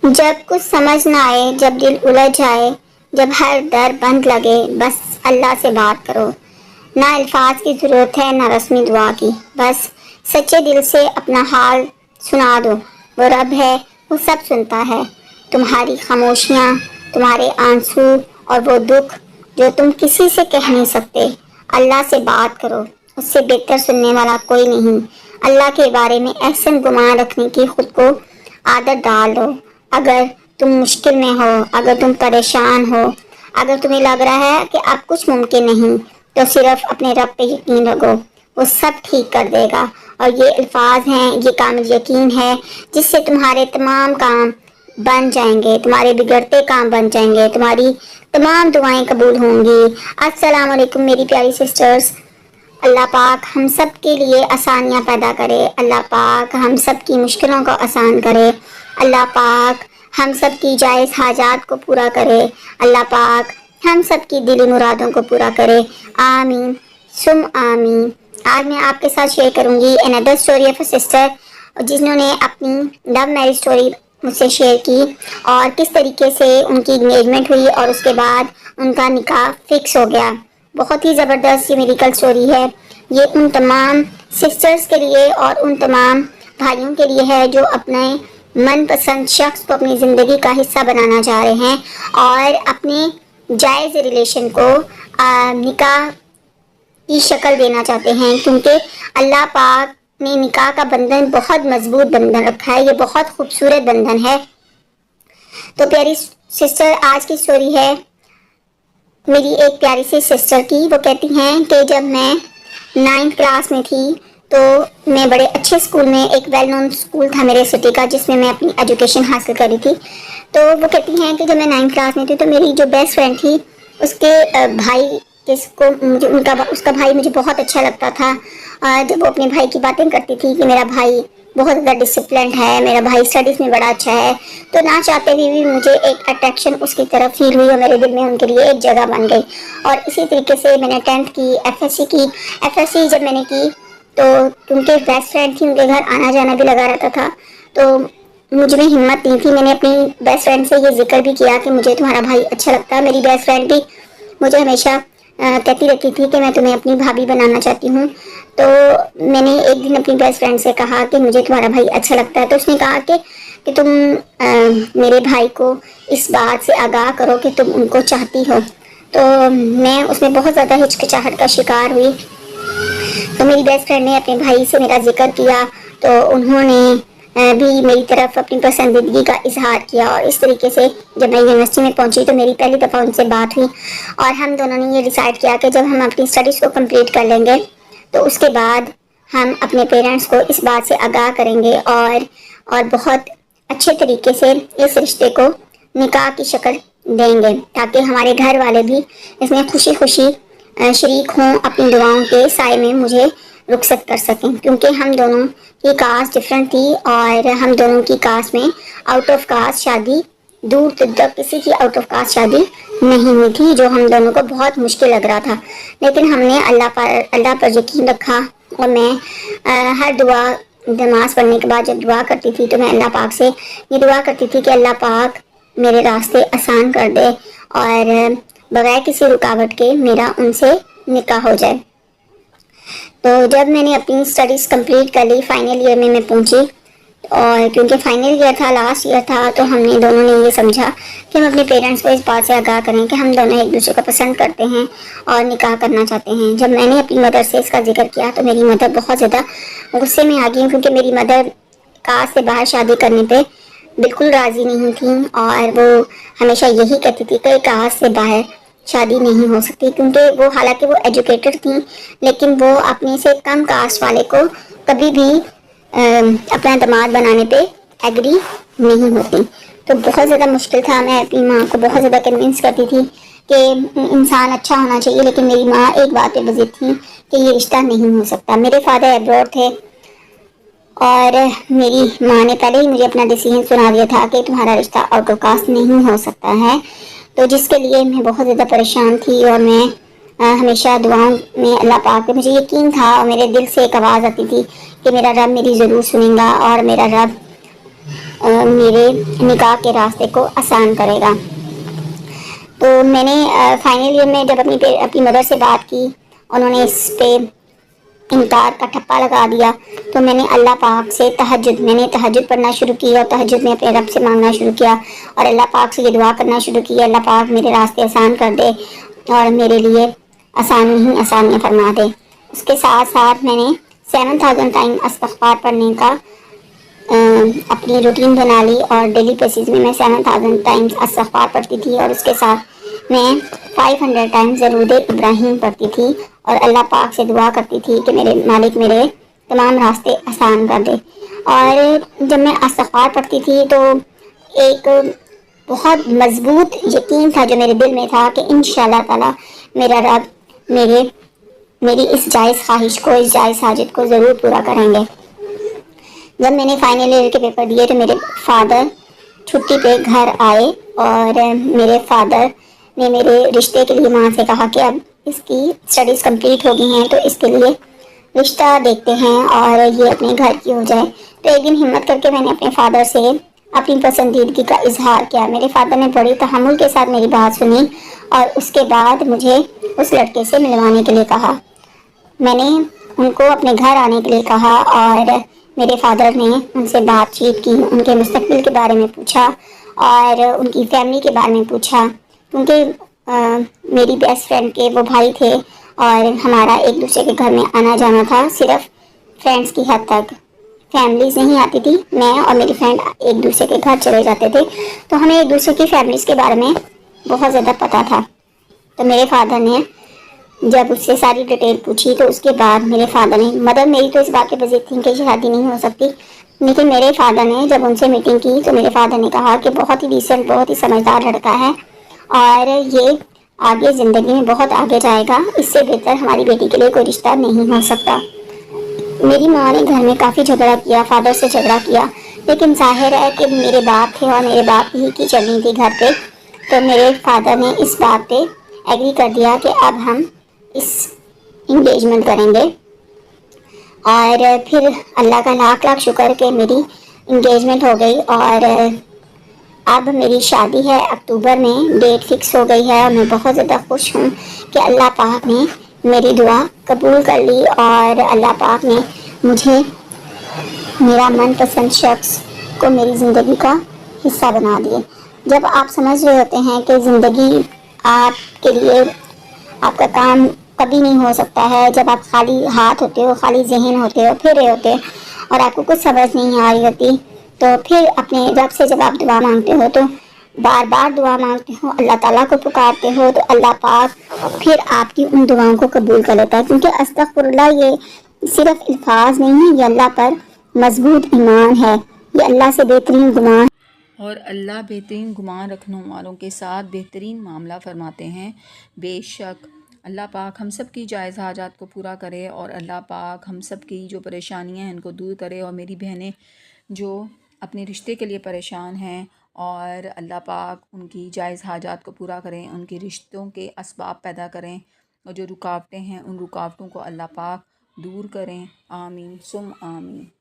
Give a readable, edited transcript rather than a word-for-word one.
جب کچھ سمجھ نہ آئے، جب دل الجھ جائے، جب ہر در بند لگے، بس اللہ سے بات کرو۔ نہ الفاظ کی ضرورت ہے، نہ رسمی دعا کی، بس سچے دل سے اپنا حال سنا دو۔ وہ رب ہے، وہ سب سنتا ہے، تمہاری خاموشیاں، تمہارے آنسو اور وہ دکھ جو تم کسی سے کہہ نہیں سکتے۔ اللہ سے بات کرو، اس سے بہتر سننے والا کوئی نہیں۔ اللہ کے بارے میں احسن گمان رکھنے کی خود کو عادت ڈال دو۔ اگر تم مشکل میں ہو، اگر تم پریشان ہو، اگر تمہیں لگ رہا ہے کہ اب کچھ ممکن نہیں، تو صرف اپنے رب پہ یقین رکھو، وہ سب ٹھیک کر دے گا۔ اور یہ الفاظ ہیں، یہ کامل یقین ہے جس سے تمہارے تمام کام بن جائیں گے، تمہارے بگڑتے کام بن جائیں گے، تمہاری تمام دعائیں قبول ہوں گی۔ السلام علیکم میری پیاری سسٹرز۔ اللہ پاک ہم سب کے لیے آسانیاں پیدا کرے، اللہ پاک ہم سب کی مشکلوں کو آسان کرے، اللہ پاک ہم سب کی جائز حاجات کو پورا کرے، اللہ پاک ہم سب کی دلی مرادوں کو پورا کرے، آمین سم آمین۔ آج میں آپ کے ساتھ شیئر کروں گی another story of a sister جنہوں نے اپنی لو میرج اسٹوری مجھ سے شیئر کی اور کس طریقے سے ان کی انگیجمنٹ ہوئی اور اس کے بعد ان کا نکاح فکس ہو گیا۔ بہت ہی زبردست یہ میریکل اسٹوری ہے۔ یہ ان تمام سسٹرز کے لیے اور ان تمام بھائیوں کے لیے ہے جو اپنے من پسند شخص کو اپنی زندگی کا حصہ بنانا چاہ رہے ہیں اور اپنے جائز ریلیشن کو نکاح کی شکل دینا چاہتے ہیں، کیونکہ اللہ پاک نے نکاح کا بندھن بہت مضبوط بندھن رکھا ہے، یہ بہت خوبصورت بندھن ہے۔ تو پیاری سسٹر، آج کی اسٹوری ہے میری ایک پیاری سی سسٹر کی۔ وہ کہتی ہیں کہ جب میں 9th کلاس میں تھی تو میں بڑے اچھے اسکول میں، ایک ویل نون اسکول تھا میرے سٹی کا جس میں میں اپنی ایجوکیشن حاصل کری تھی۔ تو وہ کہتی ہیں کہ جب میں 9th کلاس میں تھی تو میری جو بیسٹ فرینڈ تھی اس کے بھائی اس کا بھائی مجھے بہت اچھا لگتا تھا۔ جب وہ اپنے بھائی کی باتیں کرتی تھی کہ میرا بھائی بہت زیادہ ڈسپلنڈ ہے، میرا بھائی اسٹڈیز میں بڑا اچھا ہے، تو نہ چاہتے ہوئے بھی مجھے ایک اٹریکشن اس کی طرف فیل ہوئی اور میرے دل میں ان کے لیے ایک جگہ بن گئی۔ اور اسی طریقے سے میں نے 10th کی، ایف ایس سی جب میں نے کی تو کیونکہ بیسٹ فرینڈ تھی ان کے گھر آنا جانا بھی لگا رہتا تھا، تو مجھ میں ہمت نہیں تھی۔ میں نے اپنی بیسٹ فرینڈ سے یہ ذکر بھی کیا کہ مجھے تمہارا بھائی اچھا لگتا ہے۔ میری بیسٹ فرینڈ بھی مجھے ہمیشہ کہتی رہتی تھی کہ میں تمہیں اپنی بھابھی بنانا چاہتی ہوں۔ تو میں نے ایک دن اپنی بیسٹ فرینڈ سے کہا کہ مجھے تمہارا بھائی اچھا لگتا ہے، تو اس نے کہا کہ تم میرے بھائی کو اس بات سے آگاہ کرو کہ تم ان کو چاہتی ہو۔ تو میں اس میں بہت زیادہ ہچکچاہٹ کا شکار ہوئی۔ تو میری بیسٹ فرینڈ نے اپنے بھائی سے میرا ذکر کیا، تو انہوں نے بھی میری طرف اپنی پسندیدگی کا اظہار کیا، اور اس طریقے سے جب میں یونیورسٹی میں پہنچی تو میری پہلی دفعہ ان سے بات ہوئی اور ہم دونوں نے یہ ڈیسائیڈ کیا کہ جب ہم اپنی اسٹڈیز کو کمپلیٹ کر لیں گے تو اس کے بعد ہم اپنے پیرنٹس کو اس بات سے آگاہ کریں گے اور بہت اچھے طریقے سے اس رشتے کو نکاح کی شکل دیں گے، تاکہ ہمارے گھر والے بھی اس میں خوشی خوشی شریک ہوں، اپنی دعاؤں کے سائے میں مجھے رخصت کر سکیں، کیونکہ ہم دونوں کی کاسٹ ڈفرینٹ تھی اور ہم دونوں کی کاسٹ میں آؤٹ آف کاسٹ شادی، دور تک کسی کی آؤٹ آف کاسٹ شادی نہیں ہوئی تھی، جو ہم دونوں کو بہت مشکل لگ رہا تھا۔ لیکن ہم نے اللہ پر یقین رکھا، اور میں ہر نماز پڑھنے کے بعد جب دعا کرتی تھی تو میں اللہ پاک سے یہ دعا کرتی تھی کہ اللہ پاک میرے راستے آسان کر دے اور بغیر کسی رکاوٹ کے میرا ان سے نکاح ہو جائے۔ تو جب میں نے اپنی اسٹڈیز کمپلیٹ کر لی، فائنل ایئر میں پہنچی، اور کیونکہ فائنل ایئر تھا، لاسٹ ایئر تھا، تو ہم نے دونوں نے یہ سمجھا کہ ہم اپنے پیرنٹس کو اس بات سے آگاہ کریں کہ ہم دونوں ایک دوسرے کو پسند کرتے ہیں اور نکاح کرنا چاہتے ہیں۔ جب میں نے اپنی مدر سے اس کا ذکر کیا تو میری مدر بہت زیادہ غصے میں آ گئی، کیونکہ میری مدر کاسٹ سے باہر شادی کرنے پہ بالکل راضی نہیں تھیں، اور وہ ہمیشہ یہی کہتی تھی کہ کاسٹ سے باہر شادی نہیں ہو سکتی، کیونکہ وہ حالانکہ وہ ایجوکیٹڈ تھیں لیکن وہ اپنے سے کم کاسٹ والے کو کبھی بھی اپنا داماد بنانے پہ ایگری نہیں ہوتی۔ تو بہت زیادہ مشکل تھا، میں اپنی ماں کو بہت زیادہ کنونس کرتی تھی کہ انسان اچھا ہونا چاہیے، لیکن میری ماں ایک بات پہ بضد تھی کہ یہ رشتہ نہیں ہو سکتا۔ میرے فادر ایبراڈ تھے اور میری ماں نے پہلے ہی مجھے اپنا ڈیسیژن سنا دیا تھا کہ تمہارا رشتہ آؤٹ آف کاسٹ نہیں ہو سکتا ہے، تو جس کے لیے میں بہت زیادہ پریشان تھی، اور میں ہمیشہ دعاؤں میں اللہ پاک پہ مجھے یقین تھا، اور میرے دل سے ایک آواز آتی تھی کہ میرا رب میری ضرور سنیں گا اور میرا رب میرے نکاح کے راستے کو آسان کرے گا۔ تو میں نے فائنل ایئر میں جب اپنی مدر سے بات کی، انہوں نے اس پہ انکار کا ٹھپا لگا دیا، تو میں نے اللہ پاک سے تہجد پڑھنا شروع کی، اور تہجد میں اپنے رب سے مانگنا شروع کیا، اور اللہ پاک سے یہ دعا کرنا شروع کی، اللہ پاک میرے راستے آسان کر دے اور میرے لیے آسانیاں فرما دے۔ اس کے ساتھ ساتھ میں نے 7000 ٹائم استغفار پڑھنے کا اپنی روٹین بنا لی، اور ڈیلی بیسس میں 7000 ٹائمز استغفار پڑھتی تھی، اور اس کے ساتھ میں 500 ٹائمز درود ابراہیم پڑھتی تھی، اور اللہ پاک سے دعا کرتی تھی کہ میرے مالک میرے تمام راستے آسان کر دے۔ اور جب میں استغفار پڑھتی تھی تو ایک بہت مضبوط یقین تھا جو میرے دل میں تھا کہ انشاءاللہ تعالی میرا رب میری اس جائز خواہش کو، اس جائز حاجت کو ضرور پورا کریں گے۔ جب میں نے فائنل ایئر کے پیپر دیے تو میرے فادر چھٹی پہ گھر آئے، اور میرے فادر نے میرے رشتے کے لیے ماں سے کہا کہ اب اس کی اسٹڈیز کمپلیٹ ہو گئی ہیں تو اس کے لیے رشتہ دیکھتے ہیں اور یہ اپنے گھر کی ہو جائے۔ تو ایک دن ہمت کر کے میں نے اپنے فادر سے اپنی پسندیدگی کا اظہار کیا۔ میرے فادر نے بڑی تحمل کے ساتھ میری بات سنی، اور اس کے بعد مجھے اس لڑکے سے ملوانے کے لیے کہا۔ میں نے ان کو اپنے گھر آنے کے لیے کہا، اور میرے فادر نے ان سے بات چیت کی، ان کے مستقبل کے بارے میں پوچھا، اور ان کی فیملی کے بارے میں پوچھا، کیونکہ میری بیسٹ فرینڈ کے وہ بھائی تھے، اور ہمارا ایک دوسرے کے گھر میں آنا جانا تھا صرف فرینڈس کی حد تک، فیملیز نہیں آتی تھی، میں اور میری فرینڈ ایک دوسرے کے گھر چلے جاتے تھے، تو ہمیں ایک دوسرے کی فیملیز کے بارے میں بہت زیادہ پتہ تھا۔ تو میرے فادر نے جب اس سے ساری ڈیٹیل پوچھی تو اس کے بعد میرے فادر نے، مدر میری تو اس بات کے بضد تھی کہ شادی نہیں ہو سکتی، لیکن میرے فادر نے جب ان سے میٹنگ کی تو میرے فادر نے کہا کہ بہت ہی ڈیسنٹ، بہت ہی سمجھدار لڑکا ہے، اور یہ آگے زندگی میں بہت آگے جائے گا، اس سے بہتر ہماری بیٹی کے لیے کوئی رشتہ نہیں ہو سکتا۔ میری ماں نے گھر میں کافی جھگڑا کیا، فادر سے جھگڑا کیا، لیکن ظاہر ہے کہ میرے باپ تھے اور میرے باپ ہی کی چلنی تھی گھر پہ، تو میرے فادر نے اس بات پہ ایگری کر دیا کہ اب ہم اس انگیجمنٹ کریں گے، اور پھر اللہ کا لاکھ لاکھ شکر کہ میری انگیجمنٹ ہو گئی، اور اب میری شادی ہے اکتوبر میں، ڈیٹ فکس ہو گئی ہے، اور میں بہت زیادہ خوش ہوں کہ اللہ پاک نے میری دعا قبول کر لی، اور اللہ پاک نے مجھے میرا من پسند شخص کو میری زندگی کا حصہ بنا دیے۔ جب آپ سمجھ رہے ہوتے ہیں کہ زندگی آپ کے لیے، آپ کا کام کبھی نہیں ہو سکتا ہے، جب آپ خالی ہاتھ ہوتے ہو، خالی ذہن ہوتے ہو، پھر رہے ہوتے اور آپ کو کچھ سمجھ نہیں آ رہی ہوتی، تو پھر اپنے رب سے جب آپ دعا مانگتے ہو تو بار بار دعا مانگتے ہو، اللہ تعالیٰ کو پکارتے ہو، تو اللہ پاک پھر آپ کی ان دعاؤں کو قبول کر لیتا ہے، کیونکہ استغفر اللہ یہ صرف الفاظ نہیں ہے، یہ اللہ پر مضبوط ایمان ہے، یہ اللہ سے بہترین گمان۔ اور اللہ بہترین گمان رکھنے والوں کے ساتھ بہترین معاملہ فرماتے ہیں۔ بے شک اللہ پاک ہم سب کی جائز حاجات کو پورا کرے، اور اللہ پاک ہم سب کی جو پریشانیاں ہیں ان کو دور کرے، اور میری بہنیں جو اپنے رشتے کے لیے پریشان ہیں، اور اللہ پاک ان کی جائز حاجات کو پورا کریں، ان کے رشتوں کے اسباب پیدا کریں، اور جو رکاوٹیں ہیں ان رکاوٹوں کو اللہ پاک دور کریں۔ آمین ثم آمین۔